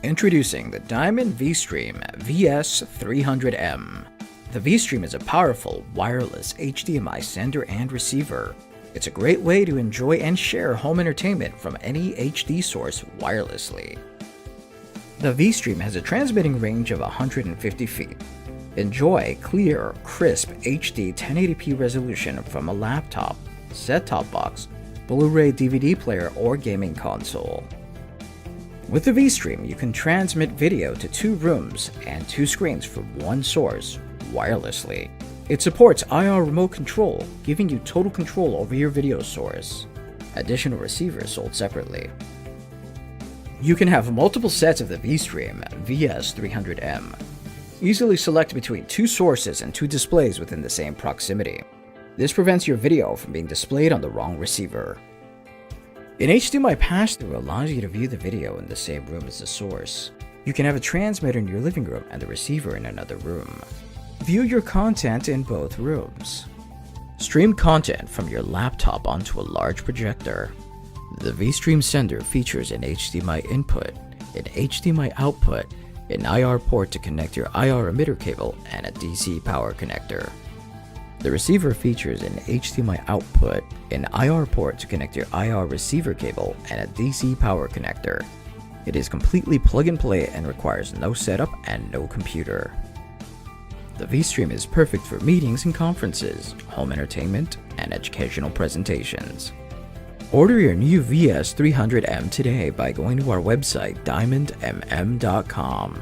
Introducing the Diamond V-Stream VS300M. The V-Stream is a powerful, wireless HDMI sender and receiver. It's a great way to enjoy and share home entertainment from any HD source wirelessly. The V-Stream has a transmitting range of 150 feet. Enjoy clear, crisp HD 1080p resolution from a laptop, set-top box, Blu-ray DVD player, or gaming console. With the V-Stream, you can transmit video to 2 rooms and 2 screens from one source wirelessly. It supports IR remote control, giving you total control over your video source. Additional receivers sold separately. You can have multiple sets of the V-Stream VS300M. Easily select between 2 sources and 2 displays within the same proximity. This prevents your video from being displayed on the wrong receiver. An HDMI pass-through allows you to view the video in the same room as the source. You can have a transmitter in your living room and the receiver in another room. View your content in both rooms. Stream content from your laptop onto a large projector. The V-Stream sender features an HDMI input, an HDMI output, an IR port to connect your IR emitter cable, and a DC power connector. The receiver features an HDMI output, an IR port to connect your IR receiver cable, and a DC power connector. It is completely plug-and-play and requires no setup and no computer. The V-Stream is perfect for meetings and conferences, home entertainment, and educational presentations. Order your new VS300M today by going to our website diamondmm.com.